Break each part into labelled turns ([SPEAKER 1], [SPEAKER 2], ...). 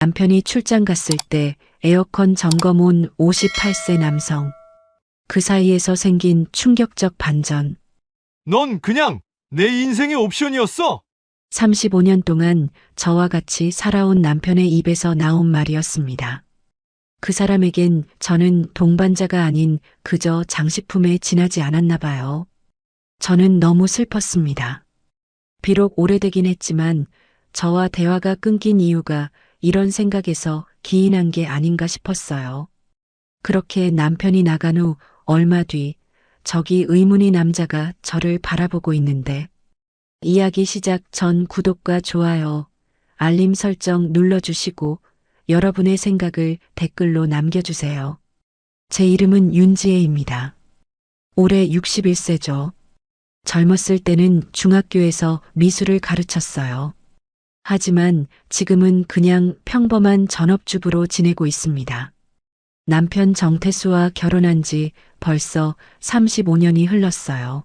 [SPEAKER 1] 남편이 출장 갔을 때 에어컨 점검 온 58세 남성. 그 사이에서 생긴 충격적 반전.
[SPEAKER 2] 넌 그냥 내 인생의 옵션이었어.
[SPEAKER 1] 35년 동안 저와 같이 살아온 남편의 입에서 나온 말이었습니다. 그 사람에겐 저는 동반자가 아닌 그저 장식품에 지나지 않았나 봐요. 저는 너무 슬펐습니다. 비록 오래되긴 했지만 저와 대화가 끊긴 이유가 이런 생각에서 기인한 게 아닌가 싶었어요. 그렇게 남편이 나간 후 얼마 뒤 저기 의문의 남자가 저를 바라보고 있는데 이야기 시작 전 구독과 좋아요, 알림 설정 눌러주시고 여러분의 생각을 댓글로 남겨주세요. 제 이름은 윤지혜입니다. 올해 61세죠. 젊었을 때는 중학교에서 미술을 가르쳤어요. 하지만 지금은 그냥 평범한 전업주부로 지내고 있습니다. 남편 정태수와 결혼한 지 벌써 35년이 흘렀어요.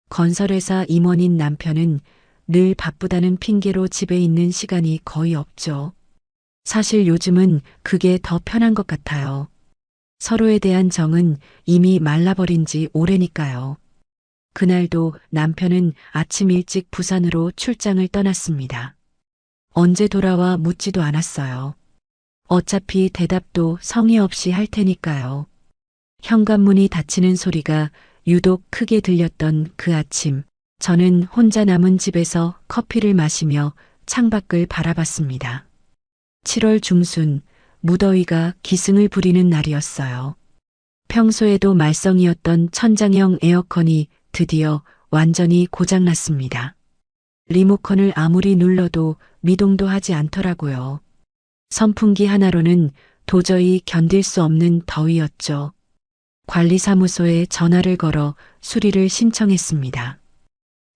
[SPEAKER 1] 건설회사 임원인 남편은 늘 바쁘다는 핑계로 집에 있는 시간이 거의 없죠. 사실 요즘은 그게 더 편한 것 같아요. 서로에 대한 정은 이미 말라버린 지 오래니까요. 그날도 남편은 아침 일찍 부산으로 출장을 떠났습니다. 언제 돌아와 묻지도 않았어요. 어차피 대답도 성의 없이 할 테니까요. 현관문이 닫히는 소리가 유독 크게 들렸던 그 아침, 저는 혼자 남은 집에서 커피를 마시며 창밖을 바라봤습니다. 7월 중순, 무더위가 기승을 부리는 날이었어요. 평소에도 말썽이었던 천장형 에어컨이 드디어 완전히 고장났습니다. 리모컨을 아무리 눌러도 미동도 하지 않더라고요. 선풍기 하나로는 도저히 견딜 수 없는 더위였죠. 관리사무소에 전화를 걸어 수리를 신청했습니다.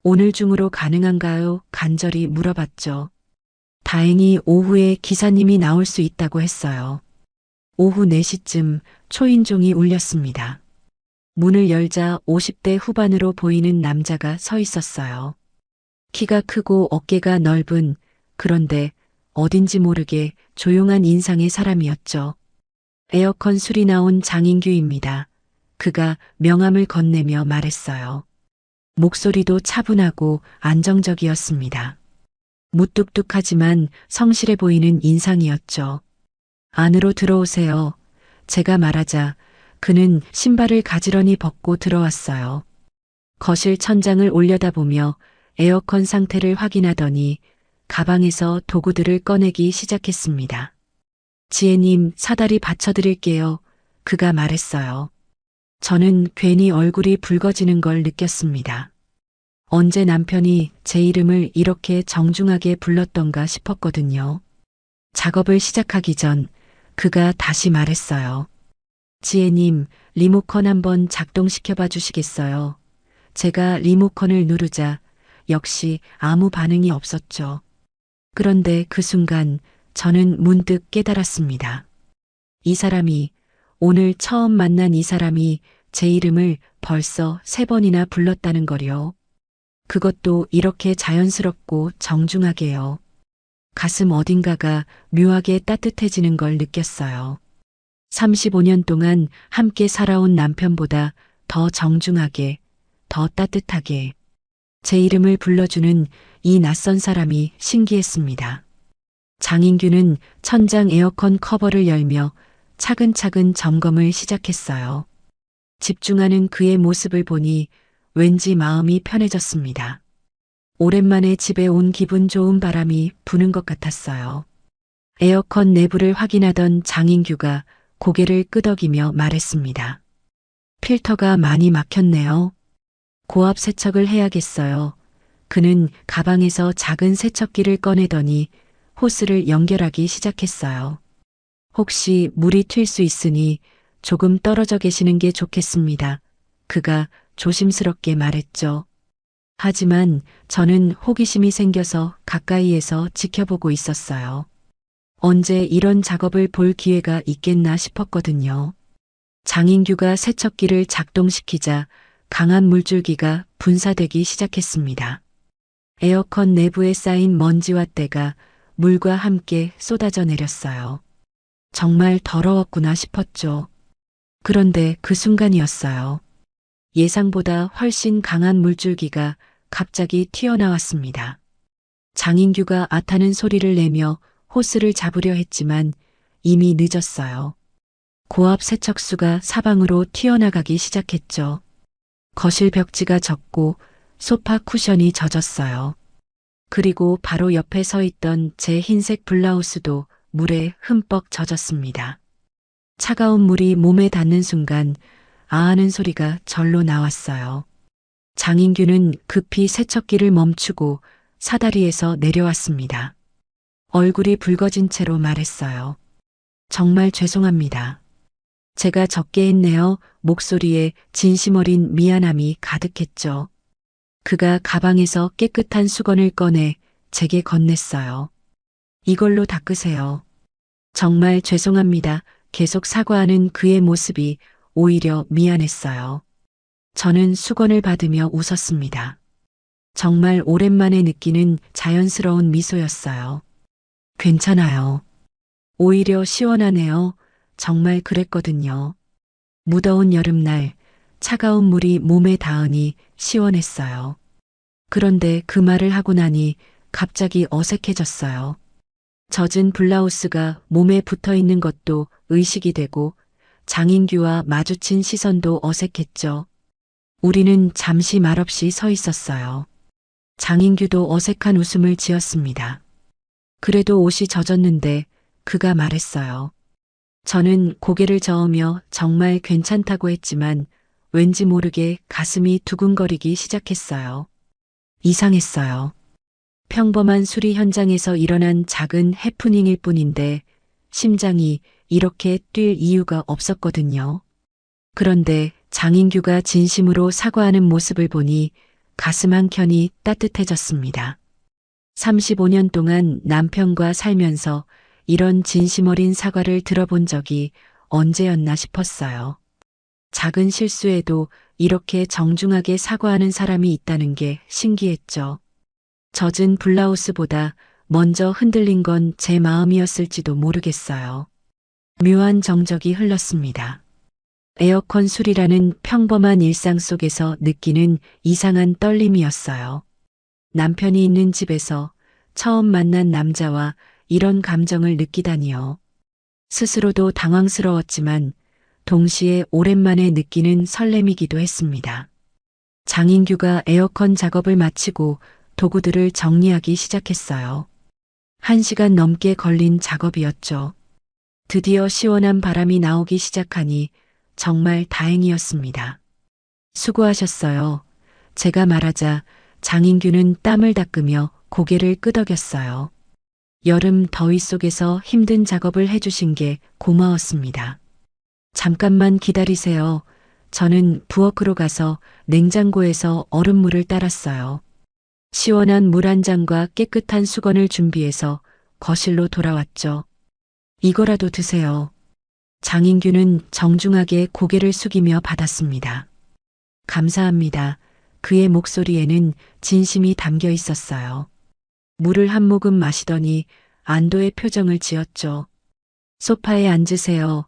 [SPEAKER 1] 오늘 중으로 가능한가요? 간절히 물어봤죠. 다행히 오후에 기사님이 나올 수 있다고 했어요. 오후 4시쯤 초인종이 울렸습니다. 문을 열자 50대 후반으로 보이는 남자가 서 있었어요. 키가 크고 어깨가 넓은, 그런데 어딘지 모르게 조용한 인상의 사람이었죠. 에어컨 수리 나온 장인규입니다. 그가 명함을 건네며 말했어요. 목소리도 차분하고 안정적이었습니다. 무뚝뚝하지만 성실해 보이는 인상이었죠. 안으로 들어오세요. 제가 말하자 그는 신발을 가지런히 벗고 들어왔어요. 거실 천장을 올려다보며 에어컨 상태를 확인하더니 가방에서 도구들을 꺼내기 시작했습니다. 지혜님, 사다리 받쳐드릴게요. 그가 말했어요. 저는 괜히 얼굴이 붉어지는 걸 느꼈습니다. 언제 남편이 제 이름을 이렇게 정중하게 불렀던가 싶었거든요. 작업을 시작하기 전 그가 다시 말했어요. 지혜님, 리모컨 한번 작동시켜봐 주시겠어요? 제가 리모컨을 누르자 역시 아무 반응이 없었죠. 그런데 그 순간 저는 문득 깨달았습니다. 이 사람이, 오늘 처음 만난 이 사람이 제 이름을 벌써 3번이나 불렀다는 거요. 그것도 이렇게 자연스럽고 정중하게요. 가슴 어딘가가 묘하게 따뜻해지는 걸 느꼈어요. 35년 동안 함께 살아온 남편보다 더 정중하게, 더 따뜻하게 제 이름을 불러주는 이 낯선 사람이 신기했습니다. 장인규는 천장 에어컨 커버를 열며 차근차근 점검을 시작했어요. 집중하는 그의 모습을 보니 왠지 마음이 편해졌습니다. 오랜만에 집에 온 기분 좋은 바람이 부는 것 같았어요. 에어컨 내부를 확인하던 장인규가 고개를 끄덕이며 말했습니다. 필터가 많이 막혔네요. 고압 세척을 해야겠어요. 그는 가방에서 작은 세척기를 꺼내더니 호스를 연결하기 시작했어요. 혹시 물이 튈 수 있으니 조금 떨어져 계시는 게 좋겠습니다. 그가 조심스럽게 말했죠. 하지만 저는 호기심이 생겨서 가까이에서 지켜보고 있었어요. 언제 이런 작업을 볼 기회가 있겠나 싶었거든요. 장인규가 세척기를 작동시키자 강한 물줄기가 분사되기 시작했습니다. 에어컨 내부에 쌓인 먼지와 때가 물과 함께 쏟아져 내렸어요. 정말 더러웠구나 싶었죠. 그런데 그 순간이었어요. 예상보다 훨씬 강한 물줄기가 갑자기 튀어나왔습니다. 장인규가 아타는 소리를 내며 호스를 잡으려 했지만 이미 늦었어요. 고압 세척수가 사방으로 튀어나가기 시작했죠. 거실 벽지가 젖고 소파 쿠션이 젖었어요. 그리고 바로 옆에 서 있던 제 흰색 블라우스도 물에 흠뻑 젖었습니다. 차가운 물이 몸에 닿는 순간 아하는 소리가 절로 나왔어요. 장인규는 급히 세척기를 멈추고 사다리에서 내려왔습니다. 얼굴이 붉어진 채로 말했어요. 정말 죄송합니다. 제가 적게 했네요. 목소리에 진심 어린 미안함이 가득했죠. 그가 가방에서 깨끗한 수건을 꺼내 제게 건넸어요. 이걸로 닦으세요. 정말 죄송합니다. 계속 사과하는 그의 모습이 오히려 미안했어요. 저는 수건을 받으며 웃었습니다. 정말 오랜만에 느끼는 자연스러운 미소였어요. 괜찮아요. 오히려 시원하네요. 정말 그랬거든요. 무더운 여름날 차가운 물이 몸에 닿으니 시원했어요. 그런데 그 말을 하고 나니 갑자기 어색해졌어요. 젖은 블라우스가 몸에 붙어 있는 것도 의식이 되고 장인규와 마주친 시선도 어색했죠. 우리는 잠시 말없이 서 있었어요. 장인규도 어색한 웃음을 지었습니다. 그래도 옷이 젖었는데 그가 말했어요. 저는 고개를 저으며 정말 괜찮다고 했지만 왠지 모르게 가슴이 두근거리기 시작했어요. 이상했어요. 평범한 수리 현장에서 일어난 작은 해프닝일 뿐인데 심장이 이렇게 뛸 이유가 없었거든요. 그런데 장인규가 진심으로 사과하는 모습을 보니 가슴 한켠이 따뜻해졌습니다. 35년 동안 남편과 살면서 이런 진심 어린 사과를 들어본 적이 언제였나 싶었어요. 작은 실수에도 이렇게 정중하게 사과하는 사람이 있다는 게 신기했죠. 젖은 블라우스보다 먼저 흔들린 건 제 마음이었을지도 모르겠어요. 묘한 정적이 흘렀습니다. 에어컨 수리라는 평범한 일상 속에서 느끼는 이상한 떨림이었어요. 남편이 있는 집에서 처음 만난 남자와 이런 감정을 느끼다니요. 스스로도 당황스러웠지만 동시에 오랜만에 느끼는 설렘이기도 했습니다. 장인규가 에어컨 작업을 마치고 도구들을 정리하기 시작했어요. 1시간 넘게 걸린 작업이었죠. 드디어 시원한 바람이 나오기 시작하니 정말 다행이었습니다. 수고하셨어요. 제가 말하자 장인규는 땀을 닦으며 고개를 끄덕였어요. 여름 더위 속에서 힘든 작업을 해주신 게 고마웠습니다. 잠깐만 기다리세요. 저는 부엌으로 가서 냉장고에서 얼음물을 따랐어요. 시원한 물 한 잔과 깨끗한 수건을 준비해서 거실로 돌아왔죠. 이거라도 드세요. 장인규는 정중하게 고개를 숙이며 받았습니다. 감사합니다. 그의 목소리에는 진심이 담겨 있었어요. 물을 한 모금 마시더니 안도의 표정을 지었죠. 소파에 앉으세요.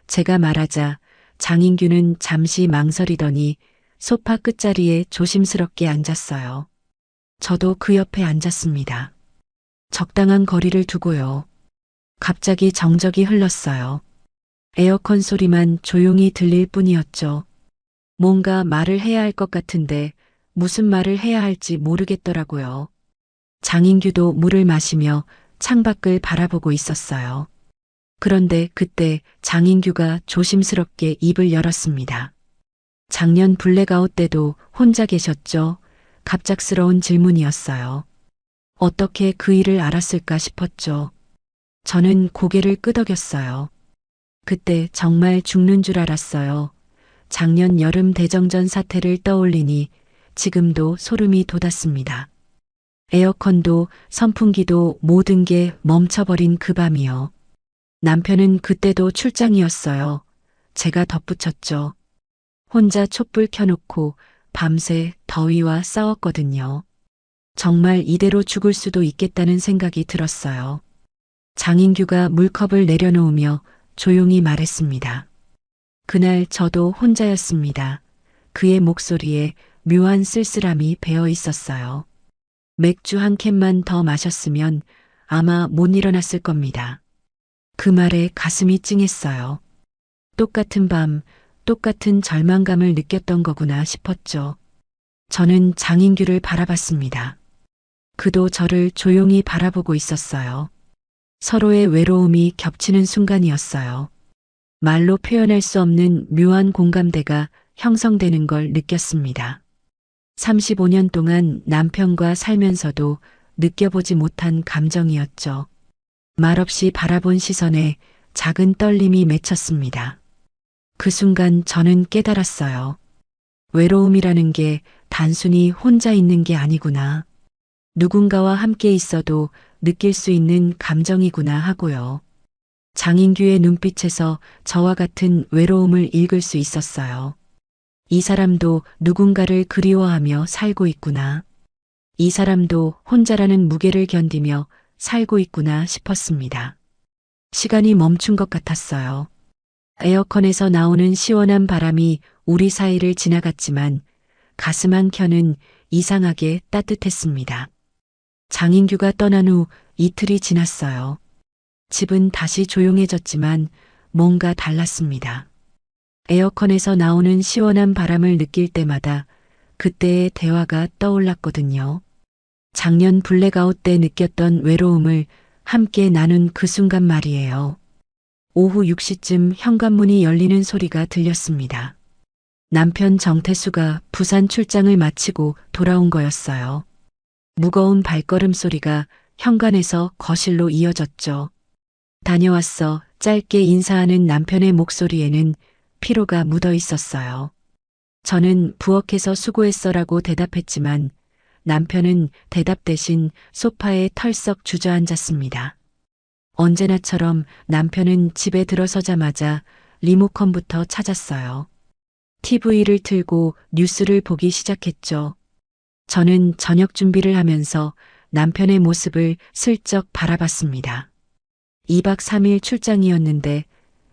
[SPEAKER 1] 제가 말하자 장인규는 잠시 망설이더니 소파 끝자리에 조심스럽게 앉았어요. 저도 그 옆에 앉았습니다. 적당한 거리를 두고요. 갑자기 정적이 흘렀어요. 에어컨 소리만 조용히 들릴 뿐이었죠. 뭔가 말을 해야 할 것 같은데 무슨 말을 해야 할지 모르겠더라고요. 장인규도 물을 마시며 창밖을 바라보고 있었어요. 그런데 그때 장인규가 조심스럽게 입을 열었습니다. 작년 블랙아웃 때도 혼자 계셨죠? 갑작스러운 질문이었어요. 어떻게 그 일을 알았을까 싶었죠. 저는 고개를 끄덕였어요. 그때 정말 죽는 줄 알았어요. 작년 여름 대정전 사태를 떠올리니 지금도 소름이 돋았습니다. 에어컨도 선풍기도 모든 게 멈춰버린 그 밤이요. 남편은 그때도 출장이었어요. 제가 덧붙였죠. 혼자 촛불 켜놓고 밤새 더위와 싸웠거든요. 정말 이대로 죽을 수도 있겠다는 생각이 들었어요. 장인규가 물컵을 내려놓으며 조용히 말했습니다. 그날 저도 혼자였습니다. 그의 목소리에 묘한 쓸쓸함이 배어 있었어요. 맥주 한 캔만 더 마셨으면 아마 못 일어났을 겁니다. 그 말에 가슴이 찡했어요. 똑같은 밤, 똑같은 절망감을 느꼈던 거구나 싶었죠. 저는 장인규를 바라봤습니다. 그도 저를 조용히 바라보고 있었어요. 서로의 외로움이 겹치는 순간이었어요. 말로 표현할 수 없는 묘한 공감대가 형성되는 걸 느꼈습니다. 35년 동안 남편과 살면서도 느껴보지 못한 감정이었죠. 말없이 바라본 시선에 작은 떨림이 맺혔습니다. 그 순간 저는 깨달았어요. 외로움이라는 게 단순히 혼자 있는 게 아니구나. 누군가와 함께 있어도 느낄 수 있는 감정이구나 하고요. 장인규의 눈빛에서 저와 같은 외로움을 읽을 수 있었어요. 이 사람도 누군가를 그리워하며 살고 있구나. 이 사람도 혼자라는 무게를 견디며 살고 있구나 싶었습니다. 시간이 멈춘 것 같았어요. 에어컨에서 나오는 시원한 바람이 우리 사이를 지나갔지만 가슴 한켠은 이상하게 따뜻했습니다. 장인규가 떠난 후 이틀이 지났어요. 집은 다시 조용해졌지만 뭔가 달랐습니다. 에어컨에서 나오는 시원한 바람을 느낄 때마다 그때의 대화가 떠올랐거든요. 작년 블랙아웃 때 느꼈던 외로움을 함께 나눈 그 순간 말이에요. 오후 6시쯤 현관문이 열리는 소리가 들렸습니다. 남편 정태수가 부산 출장을 마치고 돌아온 거였어요. 무거운 발걸음 소리가 현관에서 거실로 이어졌죠. 다녀왔어. 짧게 인사하는 남편의 목소리에는 피로가 묻어 있었어요. 저는 부엌에서 수고했어라고 대답했지만 남편은 대답 대신 소파에 털썩 주저앉았습니다. 언제나처럼 남편은 집에 들어서자마자 리모컨부터 찾았어요. TV를 틀고 뉴스를 보기 시작했죠. 저는 저녁 준비를 하면서 남편의 모습을 슬쩍 바라봤습니다. 2박 3일 출장이었는데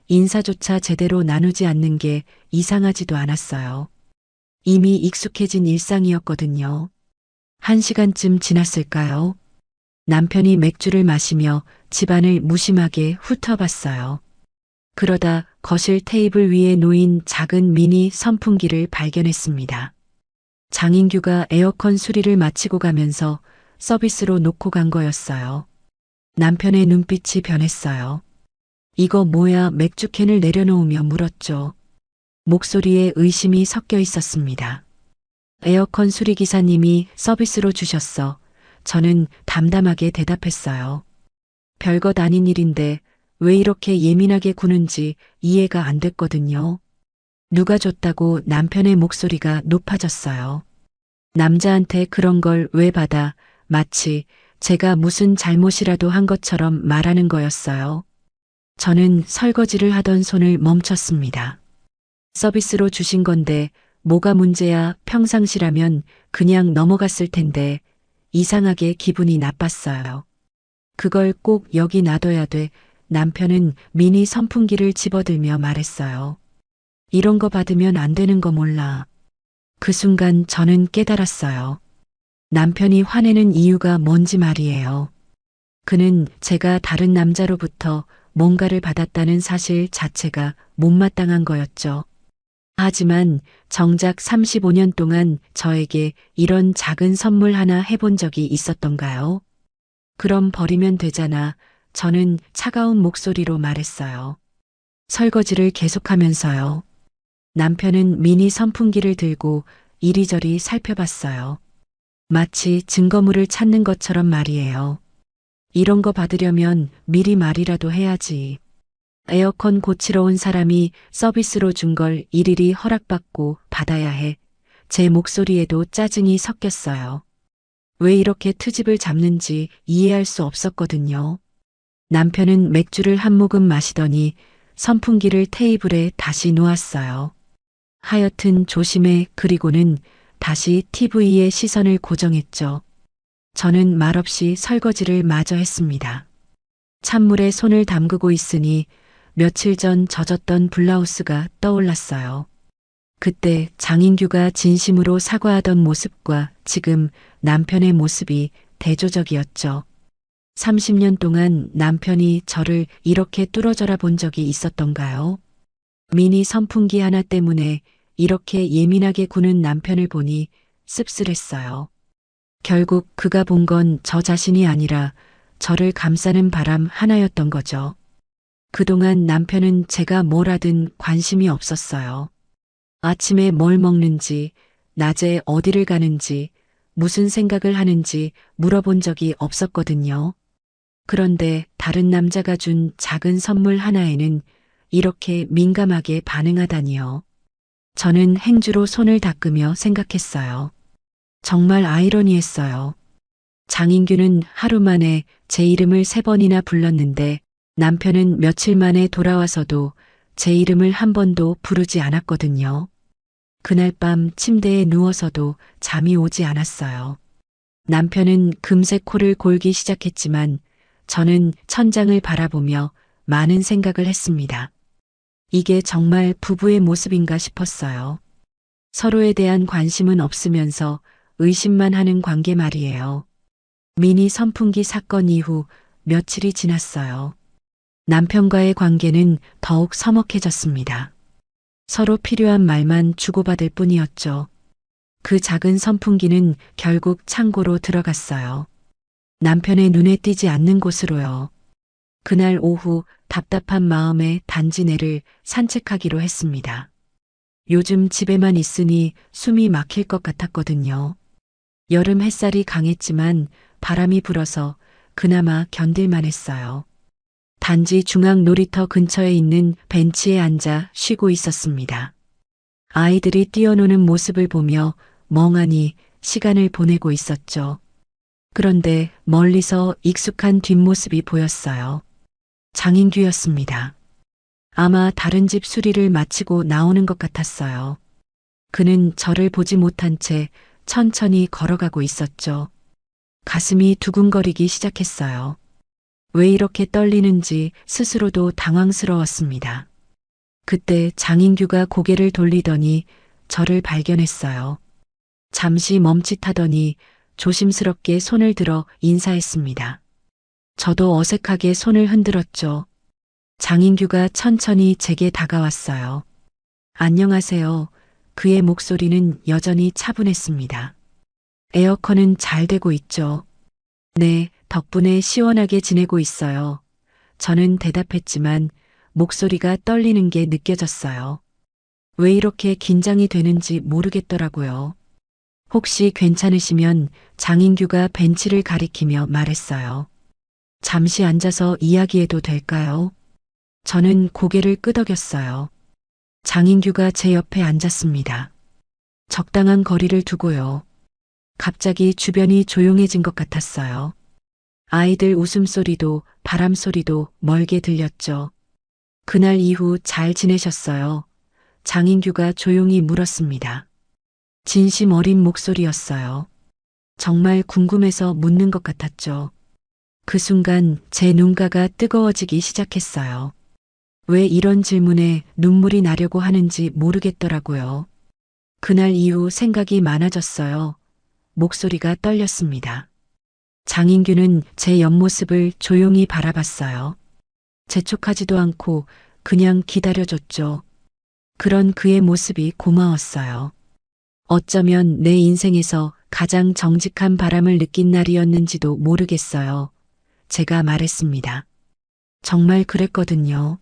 [SPEAKER 1] 인사조차 제대로 나누지 않는 게 이상하지도 않았어요. 이미 익숙해진 일상이었거든요. 1시간쯤 지났을까요? 남편이 맥주를 마시며 집안을 무심하게 훑어봤어요. 그러다 거실 테이블 위에 놓인 작은 미니 선풍기를 발견했습니다. 장인규가 에어컨 수리를 마치고 가면서 서비스로 놓고 간 거였어요. 남편의 눈빛이 변했어요. 이거 뭐야? 맥주캔을 내려놓으며 물었죠. 목소리에 의심이 섞여 있었습니다. 에어컨 수리기사님이 서비스로 주셨어. 저는 담담하게 대답했어요. 별것 아닌 일인데 왜 이렇게 예민하게 구는지 이해가 안 됐거든요. 누가 줬다고 남편의 목소리가 높아졌어요. 남자한테 그런 걸 왜 받아? 마치 제가 무슨 잘못이라도 한 것처럼 말하는 거였어요. 저는 설거지를 하던 손을 멈췄습니다. 서비스로 주신 건데 뭐가 문제야? 평상시라면 그냥 넘어갔을 텐데 이상하게 기분이 나빴어요. 그걸 꼭 여기 놔둬야 돼. 남편은 미니 선풍기를 집어들며 말했어요. 이런 거 받으면 안 되는 거 몰라. 그 순간 저는 깨달았어요. 남편이 화내는 이유가 뭔지 말이에요. 그는 제가 다른 남자로부터 뭔가를 받았다는 사실 자체가 못마땅한 거였죠. 하지만 정작 35년 동안 저에게 이런 작은 선물 하나 해본 적이 있었던가요? 그럼 버리면 되잖아. 저는 차가운 목소리로 말했어요. 설거지를 계속하면서요. 남편은 미니 선풍기를 들고 이리저리 살펴봤어요. 마치 증거물을 찾는 것처럼 말이에요. 이런 거 받으려면 미리 말이라도 해야지. 에어컨 고치러 온 사람이 서비스로 준 걸 일일이 허락받고 받아야 해. 제 목소리에도 짜증이 섞였어요. 왜 이렇게 트집을 잡는지 이해할 수 없었거든요. 남편은 맥주를 한 모금 마시더니 선풍기를 테이블에 다시 놓았어요. 하여튼 조심해. 그리고는 다시 TV에 시선을 고정했죠. 저는 말없이 설거지를 마저 했습니다. 찬물에 손을 담그고 있으니 며칠 전 젖었던 블라우스가 떠올랐어요. 그때 장인규가 진심으로 사과하던 모습과 지금 남편의 모습이 대조적이었죠. 30년 동안 남편이 저를 이렇게 뚫어져라 본 적이 있었던가요? 미니 선풍기 하나 때문에 이렇게 예민하게 구는 남편을 보니 씁쓸했어요. 결국 그가 본 건 저 자신이 아니라 저를 감싸는 바람 하나였던 거죠. 그동안 남편은 제가 뭘 하든 관심이 없었어요. 아침에 뭘 먹는지, 낮에 어디를 가는지, 무슨 생각을 하는지 물어본 적이 없었거든요. 그런데 다른 남자가 준 작은 선물 하나에는 이렇게 민감하게 반응하다니요. 저는 행주로 손을 닦으며 생각했어요. 정말 아이러니했어요. 장인규는 하루 만에 제 이름을 3번이나 불렀는데 남편은 며칠 만에 돌아와서도 제 이름을 한 번도 부르지 않았거든요. 그날 밤 침대에 누워서도 잠이 오지 않았어요. 남편은 금세 코를 골기 시작했지만 저는 천장을 바라보며 많은 생각을 했습니다. 이게 정말 부부의 모습인가 싶었어요. 서로에 대한 관심은 없으면서 의심만 하는 관계 말이에요. 미니 선풍기 사건 이후 며칠이 지났어요. 남편과의 관계는 더욱 서먹해졌습니다. 서로 필요한 말만 주고받을 뿐이었죠. 그 작은 선풍기는 결국 창고로 들어갔어요. 남편의 눈에 띄지 않는 곳으로요. 그날 오후 답답한 마음에 단지 내를 산책하기로 했습니다. 요즘 집에만 있으니 숨이 막힐 것 같았거든요. 여름 햇살이 강했지만 바람이 불어서 그나마 견딜만 했어요. 단지 중앙 놀이터 근처에 있는 벤치에 앉아 쉬고 있었습니다. 아이들이 뛰어노는 모습을 보며 멍하니 시간을 보내고 있었죠. 그런데 멀리서 익숙한 뒷모습이 보였어요. 장인규였습니다. 아마 다른 집 수리를 마치고 나오는 것 같았어요. 그는 저를 보지 못한 채 천천히 걸어가고 있었죠. 가슴이 두근거리기 시작했어요. 왜 이렇게 떨리는지 스스로도 당황스러웠습니다. 그때 장인규가 고개를 돌리더니 저를 발견했어요. 잠시 멈칫하더니 조심스럽게 손을 들어 인사했습니다. 저도 어색하게 손을 흔들었죠. 장인규가 천천히 제게 다가왔어요. 안녕하세요. 그의 목소리는 여전히 차분했습니다. 에어컨은 잘 되고 있죠? 네, 덕분에 시원하게 지내고 있어요. 저는 대답했지만 목소리가 떨리는 게 느껴졌어요. 왜 이렇게 긴장이 되는지 모르겠더라고요. 혹시 괜찮으시면 장인규가 벤치를 가리키며 말했어요. 잠시 앉아서 이야기해도 될까요? 저는 고개를 끄덕였어요. 장인규가 제 옆에 앉았습니다. 적당한 거리를 두고요. 갑자기 주변이 조용해진 것 같았어요. 아이들 웃음소리도 바람소리도 멀게 들렸죠. 그날 이후 잘 지내셨어요? 장인규가 조용히 물었습니다. 진심 어린 목소리였어요. 정말 궁금해서 묻는 것 같았죠. 그 순간 제 눈가가 뜨거워지기 시작했어요. 왜 이런 질문에 눈물이 나려고 하는지 모르겠더라고요. 그날 이후 생각이 많아졌어요. 목소리가 떨렸습니다. 장인규는 제 옆모습을 조용히 바라봤어요. 재촉하지도 않고 그냥 기다려줬죠. 그런 그의 모습이 고마웠어요. 어쩌면 내 인생에서 가장 정직한 바람을 느낀 날이었는지도 모르겠어요. 제가 말했습니다. 정말 그랬거든요.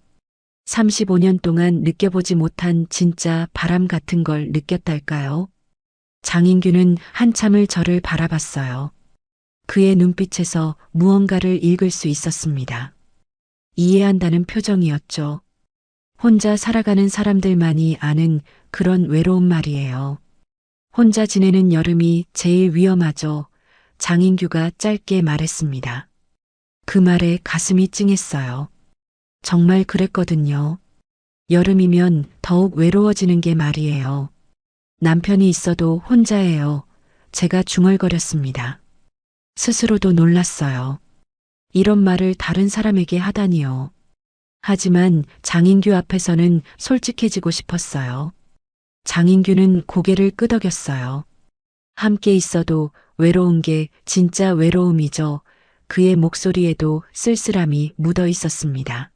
[SPEAKER 1] 35년 동안 느껴보지 못한 진짜 바람 같은 걸 느꼈달까요? 장인규는 한참을 저를 바라봤어요. 그의 눈빛에서 무언가를 읽을 수 있었습니다. 이해한다는 표정이었죠. 혼자 살아가는 사람들만이 아는 그런 외로운 말이에요. 혼자 지내는 여름이 제일 위험하죠. 장인규가 짧게 말했습니다. 그 말에 가슴이 찡했어요. 정말 그랬거든요. 여름이면 더욱 외로워지는 게 말이에요. 남편이 있어도 혼자예요. 제가 중얼거렸습니다. 스스로도 놀랐어요. 이런 말을 다른 사람에게 하다니요. 하지만 장인규 앞에서는 솔직해지고 싶었어요. 장인규는 고개를 끄덕였어요. 함께 있어도 외로운 게 진짜 외로움이죠. 그의 목소리에도 쓸쓸함이 묻어 있었습니다.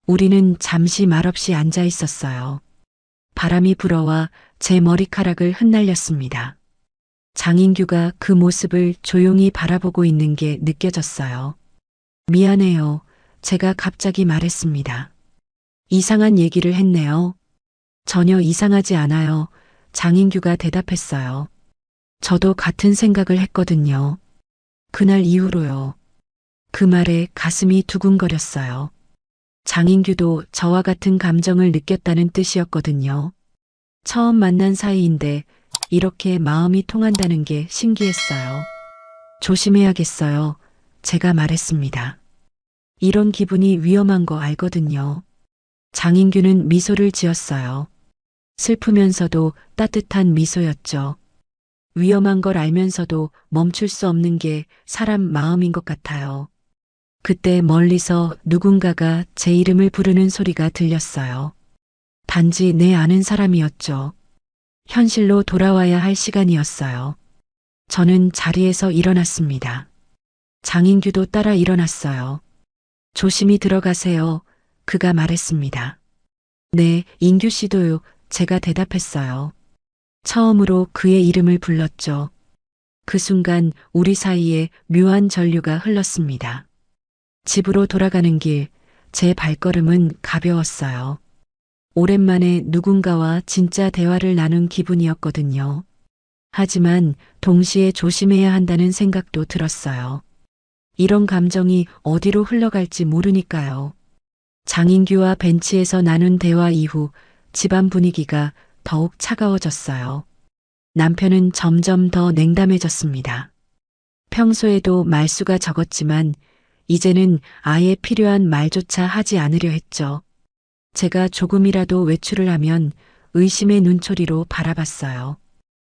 [SPEAKER 1] 우리는 잠시 말없이 앉아 있었어요. 바람이 불어와 제 머리카락을 흩날렸습니다. 장인규가 그 모습을 조용히 바라보고 있는 게 느껴졌어요. 미안해요. 제가 갑자기 말했습니다. 이상한 얘기를 했네요. 전혀 이상하지 않아요. 장인규가 대답했어요. 저도 같은 생각을 했거든요. 그날 이후로요. 그 말에 가슴이 두근거렸어요. 장인규도 저와 같은 감정을 느꼈다는 뜻이었거든요. 처음 만난 사이인데 이렇게 마음이 통한다는 게 신기했어요. 조심해야겠어요. 제가 말했습니다. 이런 기분이 위험한 거 알거든요. 장인규는 미소를 지었어요. 슬프면서도 따뜻한 미소였죠. 위험한 걸 알면서도 멈출 수 없는 게 사람 마음인 것 같아요. 그때 멀리서 누군가가 제 이름을 부르는 소리가 들렸어요. 단지 내 아는 사람이었죠. 현실로 돌아와야 할 시간이었어요. 저는 자리에서 일어났습니다. 장인규도 따라 일어났어요. 조심히 들어가세요. 그가 말했습니다. 네, 인규 씨도요. 제가 대답했어요. 처음으로 그의 이름을 불렀죠. 그 순간 우리 사이에 묘한 전류가 흘렀습니다. 집으로 돌아가는 길, 제 발걸음은 가벼웠어요. 오랜만에 누군가와 진짜 대화를 나눈 기분이었거든요. 하지만 동시에 조심해야 한다는 생각도 들었어요. 이런 감정이 어디로 흘러갈지 모르니까요. 장인규와 벤치에서 나눈 대화 이후 집안 분위기가 더욱 차가워졌어요. 남편은 점점 더 냉담해졌습니다. 평소에도 말수가 적었지만 이제는 아예 필요한 말조차 하지 않으려 했죠. 제가 조금이라도 외출을 하면 의심의 눈초리로 바라봤어요.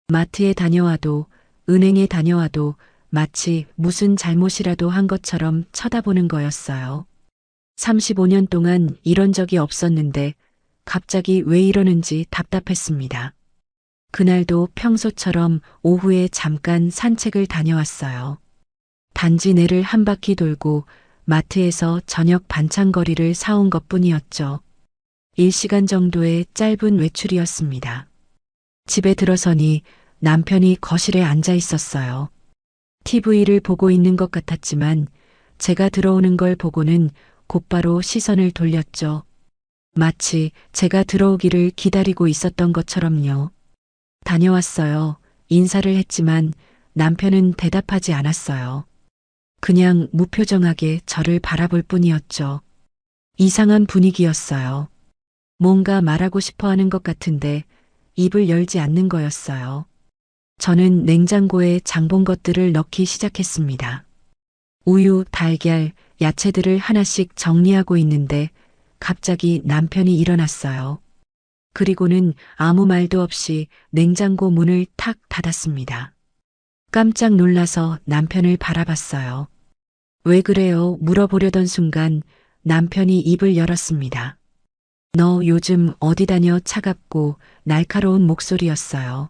[SPEAKER 1] 마트에 다녀와도 은행에 다녀와도 마치 무슨 잘못이라도 한 것처럼 쳐다보는 거였어요. 35년 동안 이런 적이 없었는데 갑자기 왜 이러는지 답답했습니다. 그날도 평소처럼 오후에 잠깐 산책을 다녀왔어요. 단지 내를 한 바퀴 돌고 마트에서 저녁 반찬거리를 사온 것뿐이었죠. 1시간 정도의 짧은 외출이었습니다. 집에 들어서니 남편이 거실에 앉아 있었어요. TV를 보고 있는 것 같았지만 제가 들어오는 걸 보고는 곧바로 시선을 돌렸죠. 마치 제가 들어오기를 기다리고 있었던 것처럼요. 다녀왔어요. 인사를 했지만 남편은 대답하지 않았어요. 그냥 무표정하게 저를 바라볼 뿐이었죠. 이상한 분위기였어요. 뭔가 말하고 싶어 하는 것 같은데 입을 열지 않는 거였어요. 저는 냉장고에 장본 것들을 넣기 시작했습니다. 우유, 달걀, 야채들을 하나씩 정리하고 있는데 갑자기 남편이 일어났어요. 그리고는 아무 말도 없이 냉장고 문을 탁 닫았습니다. 깜짝 놀라서 남편을 바라봤어요. 왜 그래요? 물어보려던 순간 남편이 입을 열었습니다. 너 요즘 어디 다녀? 차갑고 날카로운 목소리였어요.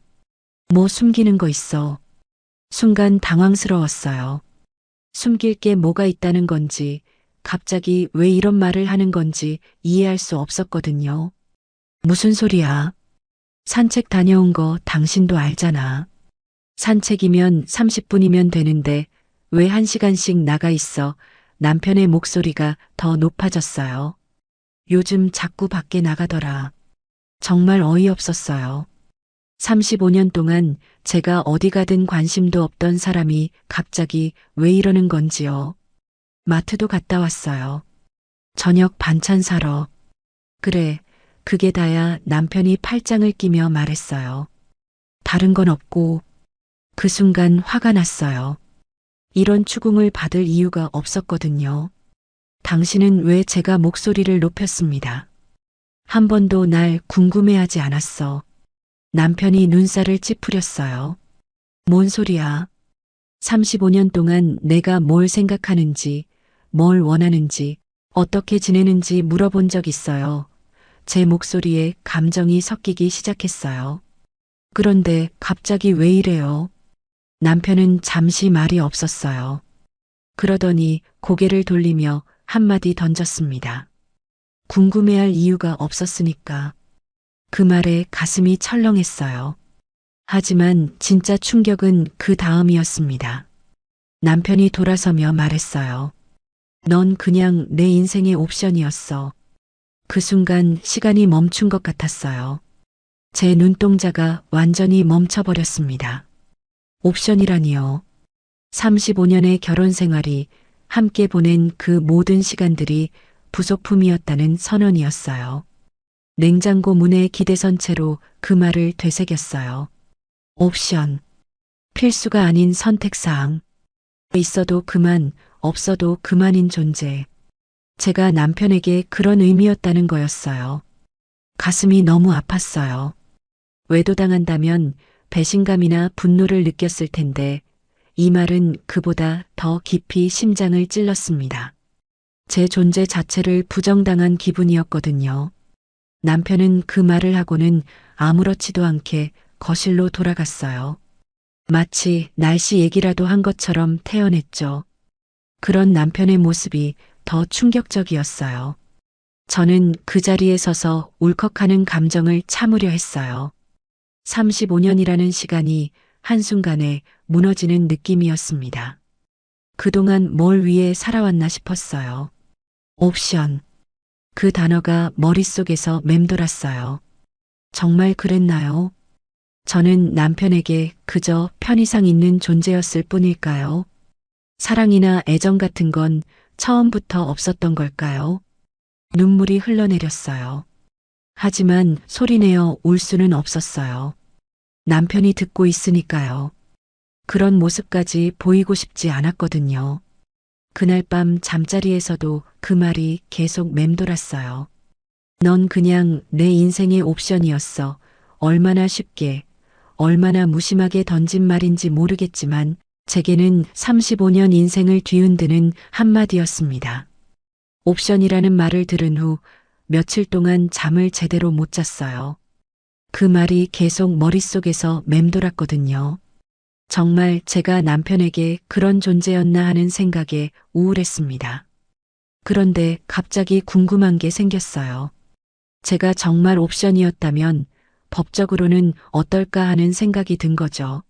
[SPEAKER 1] 뭐 숨기는 거 있어? 순간 당황스러웠어요. 숨길 게 뭐가 있다는 건지, 갑자기 왜 이런 말을 하는 건지 이해할 수 없었거든요. 무슨 소리야? 산책 다녀온 거 당신도 알잖아. 산책이면 30분이면 되는데 왜 1시간씩 나가 있어? 남편의 목소리가 더 높아졌어요. 요즘 자꾸 밖에 나가더라. 정말 어이없었어요. 35년 동안 제가 어디 가든 관심도 없던 사람이 갑자기 왜 이러는 건지요. 마트도 갔다 왔어요. 저녁 반찬 사러. 그래, 그게 다야. 남편이 팔짱을 끼며 말했어요. 다른 건 없고. 그 순간 화가 났어요. 이런 추궁을 받을 이유가 없었거든요. 당신은 왜 제가 목소리를 높였습니다. 한 번도 날 궁금해하지 않았어. 남편이 눈살을 찌푸렸어요. 뭔 소리야? 35년 동안 내가 뭘 생각하는지, 뭘 원하는지, 어떻게 지내는지 물어본 적 있어요. 제 목소리에 감정이 섞이기 시작했어요. 그런데 갑자기 왜 이래요? 남편은 잠시 말이 없었어요. 그러더니 고개를 돌리며 한마디 던졌습니다. 궁금해할 이유가 없었으니까. 그 말에 가슴이 철렁했어요. 하지만 진짜 충격은 그 다음이었습니다. 남편이 돌아서며 말했어요. 넌 그냥 내 인생의 옵션이었어. 그 순간 시간이 멈춘 것 같았어요. 제 눈동자가 완전히 멈춰버렸습니다. 옵션이라니요. 35년의 결혼 생활이 함께 보낸 그 모든 시간들이 부속품이었다는 선언이었어요. 냉장고 문에 기대선 채로 그 말을 되새겼어요. 옵션. 필수가 아닌 선택사항. 있어도 그만, 없어도 그만인 존재. 제가 남편에게 그런 의미였다는 거였어요. 가슴이 너무 아팠어요. 외도당한다면 배신감이나 분노를 느꼈을 텐데 이 말은 그보다 더 깊이 심장을 찔렀습니다. 제 존재 자체를 부정당한 기분이었거든요. 남편은 그 말을 하고는 아무렇지도 않게 거실로 돌아갔어요. 마치 날씨 얘기라도 한 것처럼 태연했죠. 그런 남편의 모습이 더 충격적이었어요. 저는 그 자리에 서서 울컥하는 감정을 참으려 했어요. 35년이라는 시간이 한순간에 무너지는 느낌이었습니다. 그동안 뭘 위해 살아왔나 싶었어요. 옵션. 그 단어가 머릿속에서 맴돌았어요. 정말 그랬나요? 저는 남편에게 그저 편의상 있는 존재였을 뿐일까요? 사랑이나 애정 같은 건 처음부터 없었던 걸까요? 눈물이 흘러내렸어요. 하지만 소리내어 울 수는 없었어요. 남편이 듣고 있으니까요. 그런 모습까지 보이고 싶지 않았거든요. 그날 밤 잠자리에서도 그 말이 계속 맴돌았어요. 넌 그냥 내 인생의 옵션이었어. 얼마나 쉽게, 얼마나 무심하게 던진 말인지 모르겠지만 제게는 35년 인생을 뒤흔드는 한마디였습니다. 옵션이라는 말을 들은 후 며칠 동안 잠을 제대로 못 잤어요. 그 말이 계속 머릿속에서 맴돌았거든요. 정말 제가 남편에게 그런 존재였나 하는 생각에 우울했습니다. 그런데 갑자기 궁금한 게 생겼어요. 제가 정말 옵션이었다면 법적으로는 어떨까 하는 생각이 든 거죠.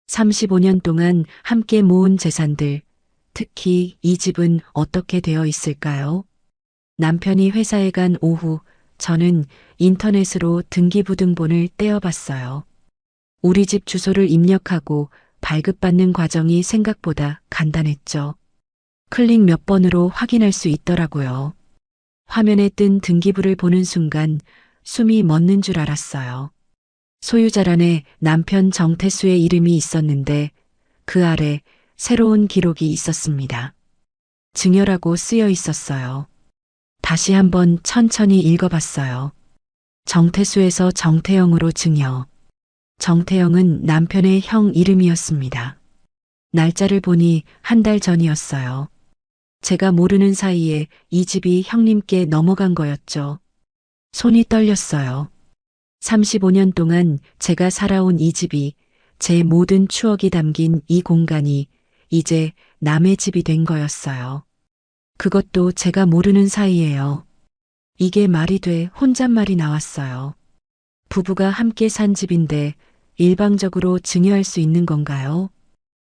[SPEAKER 1] 35년 동안 함께 모은 재산들, 특히 이 집은 어떻게 되어 있을까요? 남편이 회사에 간 오후 저는 인터넷으로 등기부등본을 떼어봤어요. 우리 집 주소를 입력하고 발급받는 과정이 생각보다 간단했죠. 클릭 몇 번으로 확인할 수 있더라고요. 화면에 뜬 등기부를 보는 순간 숨이 멎는 줄 알았어요. 소유자란에 남편 정태수의 이름이 있었는데 그 아래 새로운 기록이 있었습니다. 증여라고 쓰여 있었어요. 다시 한번 천천히 읽어봤어요. 정태수에서 정태영으로 증여. 정태영은 남편의 형 이름이었습니다. 날짜를 보니 한 달 전이었어요. 제가 모르는 사이에 이 집이 형님께 넘어간 거였죠. 손이 떨렸어요. 35년 동안 제가 살아온 이 집이, 제 모든 추억이 담긴 이 공간이 이제 남의 집이 된 거였어요. 그것도 제가 모르는 사이에요. 이게 말이 돼 혼잣말이 나왔어요. 부부가 함께 산 집인데 일방적으로 증여할 수 있는 건가요?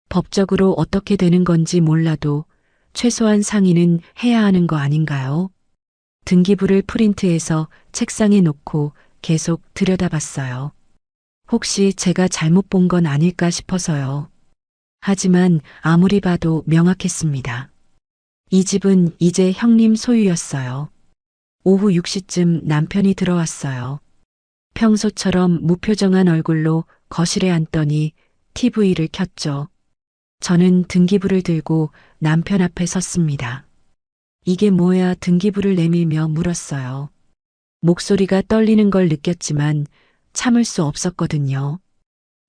[SPEAKER 1] 법적으로 어떻게 되는 건지 몰라도 최소한 상의는 해야 하는 거 아닌가요? 등기부를 프린트해서 책상에 놓고 계속 들여다봤어요. 혹시 제가 잘못 본 건 아닐까 싶어서요. 하지만 아무리 봐도 명확했습니다. 이 집은 이제 형님 소유였어요. 오후 6시쯤 남편이 들어왔어요. 평소처럼 무표정한 얼굴로 거실에 앉더니 TV를 켰죠. 저는 등기부를 들고 남편 앞에 섰습니다. 이게 뭐야 등기부를 내밀며 물었어요. 목소리가 떨리는 걸 느꼈지만 참을 수 없었거든요.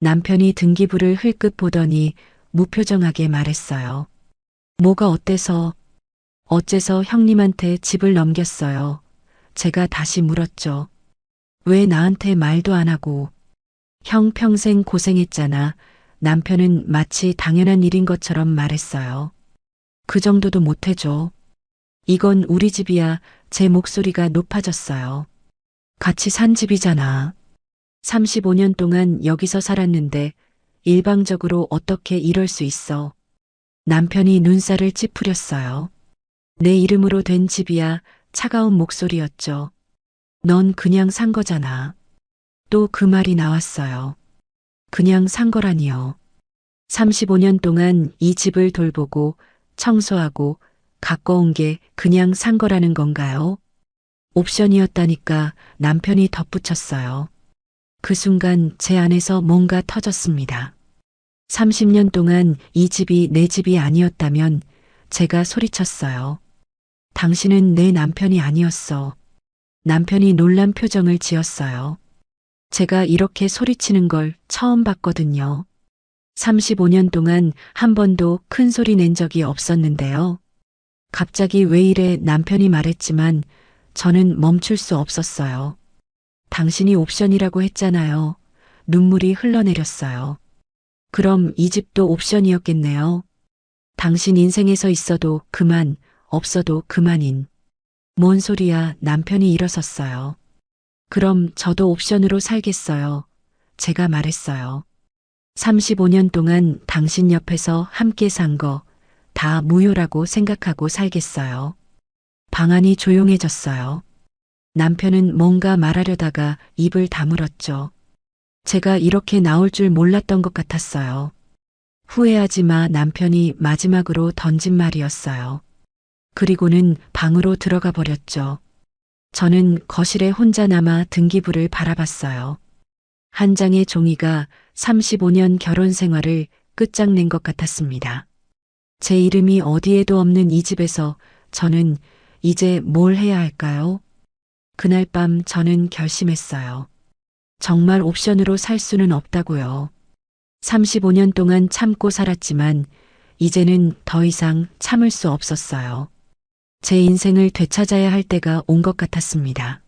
[SPEAKER 1] 남편이 등기부를 흘끗 보더니 무표정하게 말했어요. 뭐가 어때서? 어째서 형님한테 집을 넘겼어요? 제가 다시 물었죠. 왜 나한테 말도 안 하고? 형 평생 고생했잖아. 남편은 마치 당연한 일인 것처럼 말했어요. 그 정도도 못 해줘. 이건 우리 집이야. 제 목소리가 높아졌어요. 같이 산 집이잖아. 35년 동안 여기서 살았는데 일방적으로 어떻게 이럴 수 있어. 남편이 눈살을 찌푸렸어요. 내 이름으로 된 집이야. 차가운 목소리였죠. 넌 그냥 산 거잖아. 또 그 말이 나왔어요. 그냥 산 거라니요. 35년 동안 이 집을 돌보고 청소하고 가꿔온 게 그냥 산 거라는 건가요? 옵션이었다니까 남편이 덧붙였어요. 그 순간 제 안에서 뭔가 터졌습니다. 30년 동안 이 집이 내 집이 아니었다면 제가 소리쳤어요. 당신은 내 남편이 아니었어. 남편이 놀란 표정을 지었어요. 제가 이렇게 소리치는 걸 처음 봤거든요. 35년 동안 한 번도 큰 소리 낸 적이 없었는데요. 갑자기 왜 이래 남편이 말했지만 저는 멈출 수 없었어요. 당신이 옵션이라고 했잖아요. 눈물이 흘러내렸어요. 그럼 이 집도 옵션이었겠네요. 당신 인생에서 있어도 그만, 없어도 그만인. 뭔 소리야, 남편이 일어섰어요. 그럼 저도 옵션으로 살겠어요. 제가 말했어요. 35년 동안 당신 옆에서 함께 산 거 다 무효라고 생각하고 살겠어요. 방 안이 조용해졌어요. 남편은 뭔가 말하려다가 입을 다물었죠. 제가 이렇게 나올 줄 몰랐던 것 같았어요. 후회하지 마 남편이 마지막으로 던진 말이었어요. 그리고는 방으로 들어가 버렸죠. 저는 거실에 혼자 남아 등기부를 바라봤어요. 한 장의 종이가 35년 결혼 생활을 끝장낸 것 같았습니다. 제 이름이 어디에도 없는 이 집에서 저는 이제 뭘 해야 할까요? 그날 밤 저는 결심했어요. 정말 옵션으로 살 수는 없다고요. 35년 동안 참고 살았지만 이제는 더 이상 참을 수 없었어요. 제 인생을 되찾아야 할 때가 온 것 같았습니다.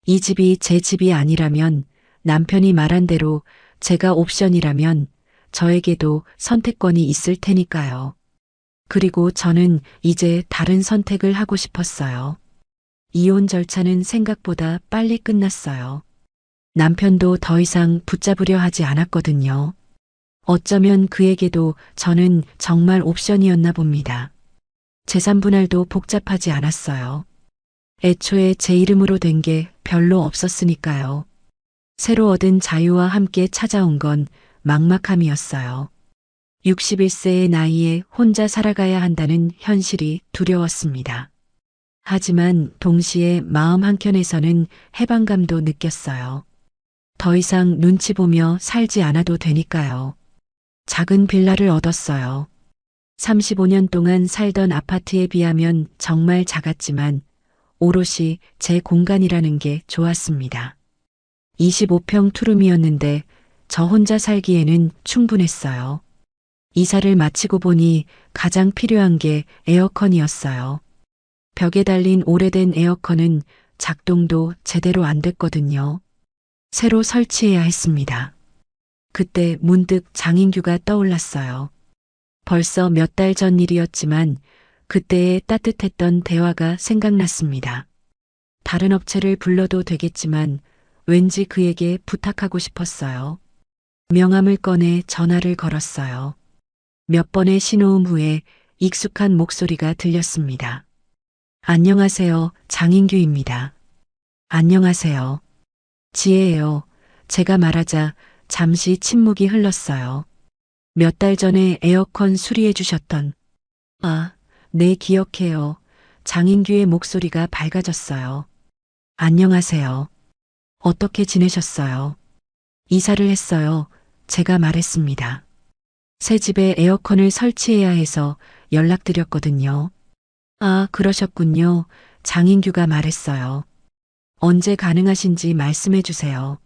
[SPEAKER 1] 이 집이 제 집이 아니라면 남편이 말한 대로 제가 옵션이라면 저에게도 선택권이 있을 테니까요. 그리고 저는 이제 다른 선택을 하고 싶었어요. 이혼 절차는 생각보다 빨리 끝났어요. 남편도 더 이상 붙잡으려 하지 않았거든요. 어쩌면 그에게도 저는 정말 옵션이었나 봅니다. 재산 분할도 복잡하지 않았어요. 애초에 제 이름으로 된 게 별로 없었으니까요. 새로 얻은 자유와 함께 찾아온 건 막막함이었어요. 61세의 나이에 혼자 살아가야 한다는 현실이 두려웠습니다. 하지만 동시에 마음 한켠에서는 해방감도 느꼈어요. 더 이상 눈치 보며 살지 않아도 되니까요. 작은 빌라를 얻었어요. 35년 동안 살던 아파트에 비하면 정말 작았지만 오롯이 제 공간이라는 게 좋았습니다. 25평 투룸이었는데 저 혼자 살기에는 충분했어요. 이사를 마치고 보니 가장 필요한 게 에어컨이었어요. 벽에 달린 오래된 에어컨은 작동도 제대로 안 됐거든요. 새로 설치해야 했습니다. 그때 문득 장인규가 떠올랐어요. 벌써 몇 달 전 일이었지만 그때의 따뜻했던 대화가 생각났습니다. 다른 업체를 불러도 되겠지만 왠지 그에게 부탁하고 싶었어요. 명함을 꺼내 전화를 걸었어요. 몇 번의 신호음 후에 익숙한 목소리가 들렸습니다. 안녕하세요, 장인규입니다. 안녕하세요. 지혜예요. 제가 말하자 잠시 침묵이 흘렀어요. 몇 달 전에 에어컨 수리해 주셨던 네, 기억해요. 장인규의 목소리가 밝아졌어요. 안녕하세요. 어떻게 지내셨어요? 이사를 했어요. 제가 말했습니다. 새 집에 에어컨을 설치해야 해서 연락드렸거든요. 그러셨군요. 장인규가 말했어요. 언제 가능하신지 말씀해 주세요.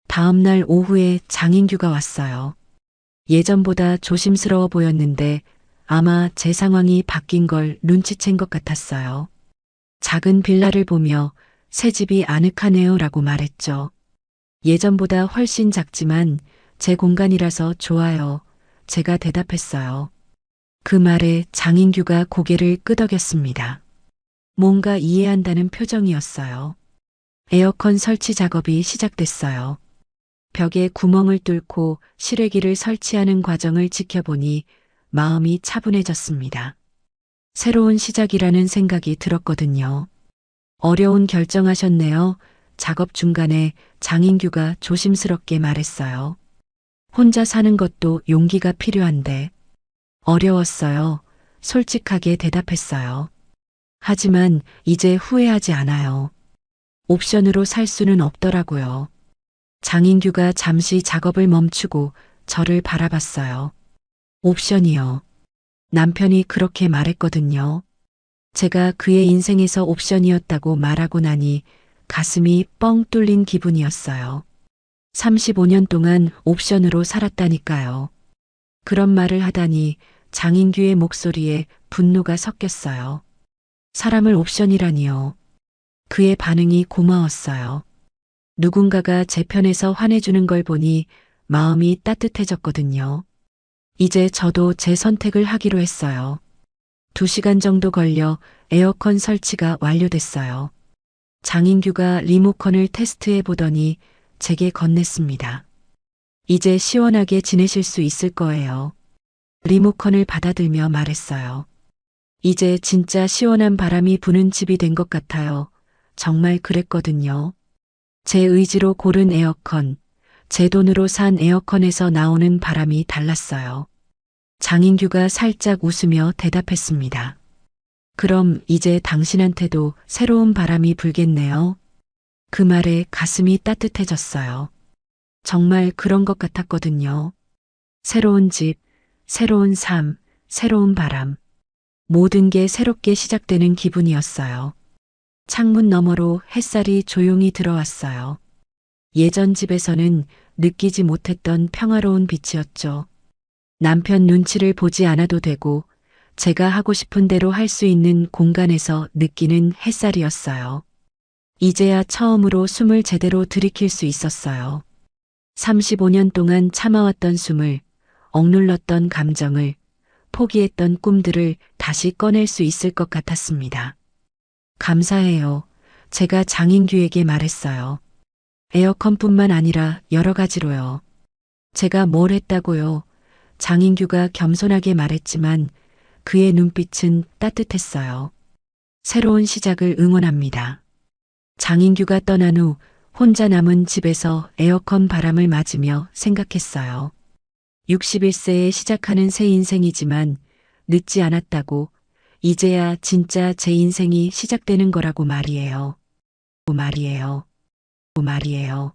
[SPEAKER 1] 다음 날 오후에 장인규가 왔어요. 예전보다 조심스러워 보였는데 아마 제 상황이 바뀐 걸 눈치챈 것 같았어요. 작은 빌라를 보며 새 집이 아늑하네요 라고 말했죠. 예전보다 훨씬 작지만 제 공간이라서 좋아요. 제가 대답했어요. 그 말에 장인규가 고개를 끄덕였습니다. 뭔가 이해한다는 표정이었어요. 에어컨 설치 작업이 시작됐어요. 벽에 구멍을 뚫고 실외기를 설치하는 과정을 지켜보니 마음이 차분해졌습니다. 새로운 시작이라는 생각이 들었거든요. 어려운 결정하셨네요. 작업 중간에 장인규가 조심스럽게 말했어요. 혼자 사는 것도 용기가 필요한데. 어려웠어요. 솔직하게 대답했어요. 하지만 이제 후회하지 않아요. 옵션으로 살 수는 없더라고요. 장인규가 잠시 작업을 멈추고 저를 바라봤어요. 옵션이요. 남편이 그렇게 말했거든요. 제가 그의 인생에서 옵션이었다고 말하고 나니 가슴이 뻥 뚫린 기분이었어요. 35년 동안 옵션으로 살았다니까요. 그런 말을 하다니 장인규의 목소리에 분노가 섞였어요. 사람을 옵션이라니요. 그의 반응이 고마웠어요. 누군가가 제 편에서 화내주는 걸 보니 마음이 따뜻해졌거든요. 이제 저도 제 선택을 하기로 했어요. 2시간 정도 걸려 에어컨 설치가 완료됐어요. 장인규가 리모컨을 테스트해 보더니 제게 건넸습니다. 이제 시원하게 지내실 수 있을 거예요. 리모컨을 받아들며 말했어요. 이제 진짜 시원한 바람이 부는 집이 된 것 같아요. 정말 그랬거든요. 제 의지로 고른 에어컨, 제 돈으로 산 에어컨에서 나오는 바람이 달랐어요. 장인규가 살짝 웃으며 대답했습니다. 그럼 이제 당신한테도 새로운 바람이 불겠네요. 그 말에 가슴이 따뜻해졌어요. 정말 그런 것 같았거든요. 새로운 집, 새로운 삶, 새로운 바람. 모든 게 새롭게 시작되는 기분이었어요. 창문 너머로 햇살이 조용히 들어왔어요. 예전 집에서는 느끼지 못했던 평화로운 빛이었죠. 남편 눈치를 보지 않아도 되고 제가 하고 싶은 대로 할 수 있는 공간에서 느끼는 햇살이었어요. 이제야 처음으로 숨을 제대로 들이킬 수 있었어요. 35년 동안 참아왔던 숨을, 억눌렀던 감정을, 포기했던 꿈들을 다시 꺼낼 수 있을 것 같았습니다. 감사해요. 제가 장인규에게 말했어요. 에어컨뿐만 아니라 여러 가지로요. 제가 뭘 했다고요? 장인규가 겸손하게 말했지만 그의 눈빛은 따뜻했어요. 새로운 시작을 응원합니다. 장인규가 떠난 후 혼자 남은 집에서 에어컨 바람을 맞으며 생각했어요. 61세에 시작하는 새 인생이지만 늦지 않았다고, 이제야 진짜 제 인생이 시작되는 거라고 말이에요. 말이에요.